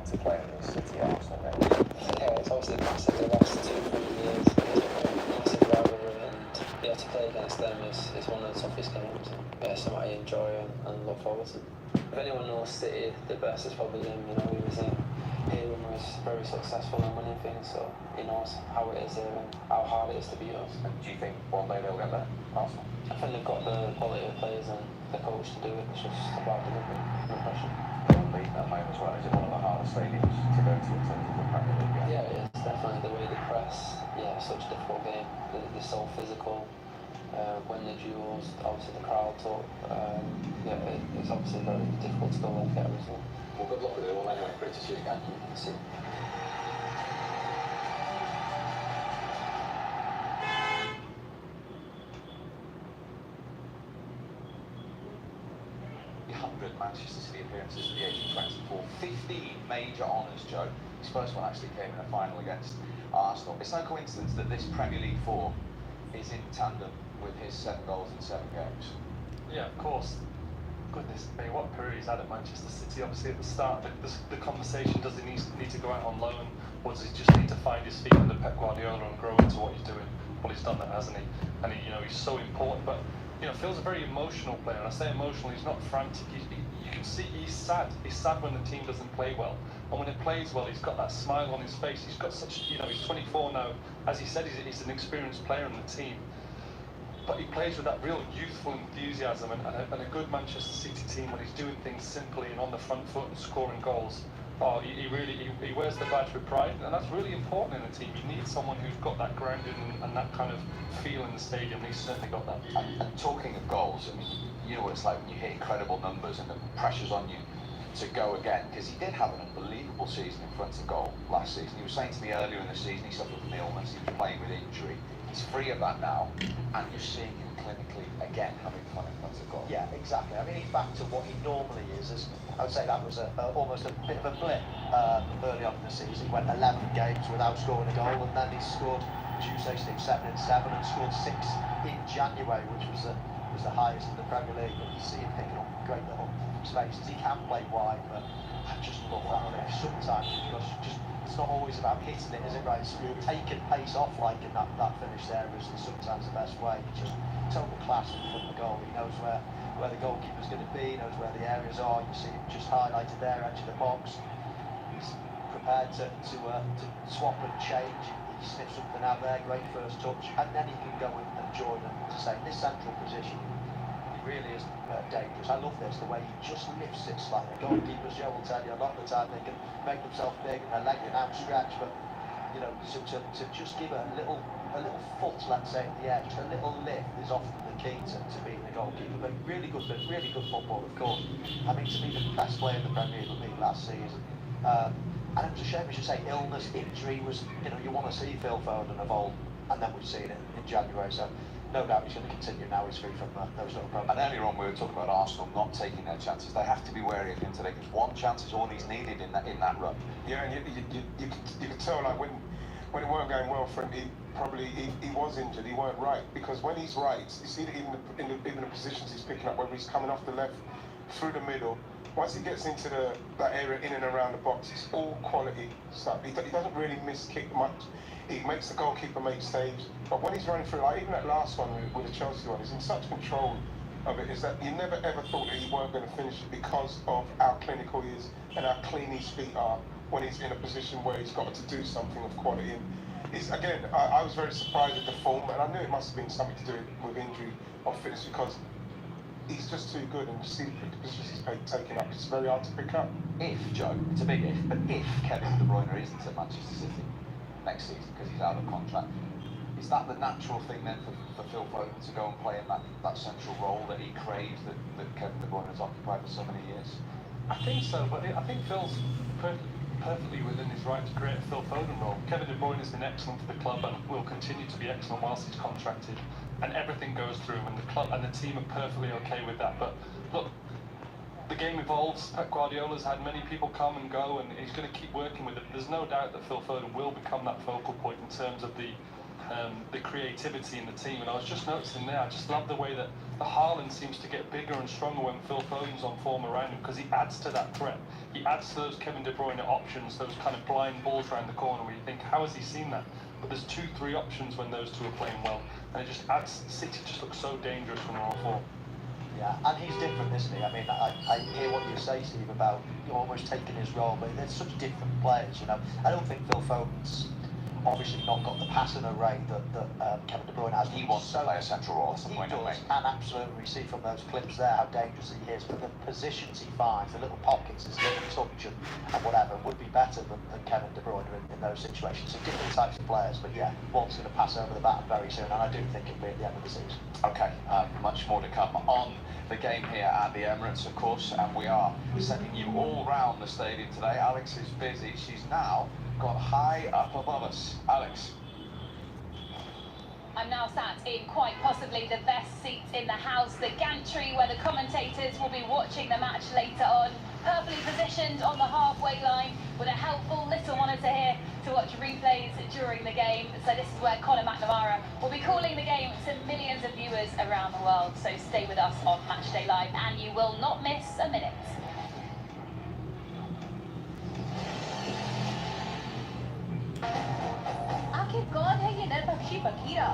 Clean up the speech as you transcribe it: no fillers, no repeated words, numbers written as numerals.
like to play in the City Arsenal game? Yeah, it's obviously massive the last 2-3 years. It's been a massive rivalry, and yeah, to play against them is one of the toughest games. And, yeah, something I enjoy and look forward to. If anyone knows City the best, it's probably him. You know, he was here when he was very successful in winning things, so he knows how it is here and how hard it is to beat us. And do you think one day they'll get there, Arsenal? I think they've got the quality of players and the coach to do it. It's just about delivering under pressure. League at home as well. Is it one of the hardest stadiums to go to in terms of the Premier League? Yeah, it is definitely the way they press. Yeah, such a difficult game. They're so physical. When the duels, obviously the crowd talk. Yeah, it's obviously very difficult to go there and get a result. Well, good luck with it all anyway. Great to see you again. See. Manchester City appearances at the age of 24. 15 major honours, Joe. His first one actually came in a final against Arsenal. It's no coincidence that this Premier League form is in tandem with his 7 goals in 7 games. Yeah, of course. Goodness me, what a career he's had at Manchester City. Obviously at the start, the conversation, does he need to go out on loan, or does he just need to find his feet under Pep Guardiola and grow into what he's doing? Well, he's done that, hasn't he? And he's so important. But Phil's a very emotional player, and I say emotional, he's not frantic. You can see he's sad. He's sad when the team doesn't play well, and when it plays well, he's got that smile on his face. He's got such, he's 24 now. As he said, he's an experienced player in the team, but he plays with that real youthful enthusiasm, and a good Manchester City team, when he's doing things simply and on the front foot and scoring goals. Oh, he wears the badge with pride, and that's really important in a team. You need someone who's got that grounding and that kind of feel in the stadium, and he's certainly got that. And talking of goals, I mean, you know what it's like when you hit incredible numbers and the pressure's on you to go again, because he did have an unbelievable season in front of goal last season. He was saying to me earlier in the season he suffered from illness, he was playing with injury. He's free of that now, and you're seeing him clinically again having fun in front of goal. Yeah, exactly. I mean, he's back to what he normally is. I would say that was almost a bit of a blip early on in the season. He went 11 games without scoring a goal, and then he scored Tuesday, 7 and 7, and scored 6 in January, which was the highest in the Premier League. But you see him picking up great little spaces. He can play wide, but I just love that finish. Sometimes it's not always about hitting it, is it, right? So taking pace off like in that finish there is sometimes the best way. Just total class in front of the goal. He knows where the goalkeeper's going to be, he knows where the areas are. You see him just highlighted there, edge of the box. He's prepared to swap and change. He sniffs something out there, great first touch, and then he can go and join them. To say, in this central position, he really is dangerous. I love this, the way he just lifts it slightly. Goalkeepers, Joe will tell you, a lot of the time they can make themselves big and their leg can outstretch, but to just give a little foot, let's say, in the air, just a little lift is often the key to beating the goalkeeper. But really good football, of course. I mean, to be the best player in the Premier League last season. And it was a shame, as you say, illness, injury was, you want to see Phil Foden evolve, and then we've seen it in January. So no doubt he's going to continue now. He's free from those little problems. And earlier on we were talking about Arsenal not taking their chances. They have to be wary of him today, because one chance is all he's needed in that run. Yeah, and you could tell, like, when it weren't going well for him, he was injured. He weren't right, because when he's right, you see that even the positions he's picking up, whether he's coming off the left, through the middle. Once he gets into that area in and around the box, it's all quality stuff. He doesn't really miss kick much. He makes the goalkeeper make saves. But when he's running through, like even that last one with the Chelsea one, he's in such control of it, is that you never ever thought that he weren't going to finish it, because of how clinical he is and how clean his feet are when he's in a position where he's got to do something of quality. And again, I was very surprised at the form, and I knew it must have been something to do with injury or fitness, because he's just too good, and you see the positions he's taking up, it's very hard to pick up. If, Joe, it's a big if, but if Kevin De Bruyne isn't at Manchester City next season because he's out of contract, is that the natural thing then for Phil Foden to go and play in that central role that he craves, that Kevin De Bruyne has occupied for so many years? I think so, but I think Phil's perfectly within his right to create a Phil Foden role. Kevin De Bruyne has been excellent for the club and will continue to be excellent whilst he's contracted, and everything goes through, and the club and the team are perfectly okay with that. But look, the game evolves. Pep Guardiola's had many people come and go, and he's going to keep working with it. There's no doubt that Phil Foden will become that focal point in terms of the creativity in the team. And I was just noticing there, I just love the way that Haaland seems to get bigger and stronger when Phil Foden's on form around him because he adds to that threat. He adds to those Kevin De Bruyne options, those kind of blind balls around the corner where you think, how has he seen that? But there's 2-3 options when those two are playing well, and it just adds. City just looks so dangerous when they're on form. Yeah, and he's different, isn't he? I mean, I hear what you say, Steve, about almost taking his role, but they're such different players, you know. I don't think Phil Foden's obviously not got the passing array that Kevin De Bruyne has. He wants to play a central role at some point, does, doesn't he? and absolutely, we see from those clips there how dangerous he is. But the positions he finds, the little pockets, his little touch and whatever, would be better than Kevin De Bruyne in those situations. So different types of players, but yeah, one's going to pass over the baton very soon, and I do think it'll be at the end of the season. Okay, much more to come on the game here at the Emirates, of course, and we are sending you all round the stadium today. Alex is busy. She's now got high up above us. Alex. I'm now sat in quite possibly the best seat in the house, the gantry, where the commentators will be watching the match later on. Perfectly positioned on the halfway line with a helpful little monitor here to watch replays during the game. So this is where Conor McNamara will be calling the game to millions of viewers around the world. So stay with us on Matchday Live and you will not miss a minute. आखिर कौन है ये नर पक्षी बकीरा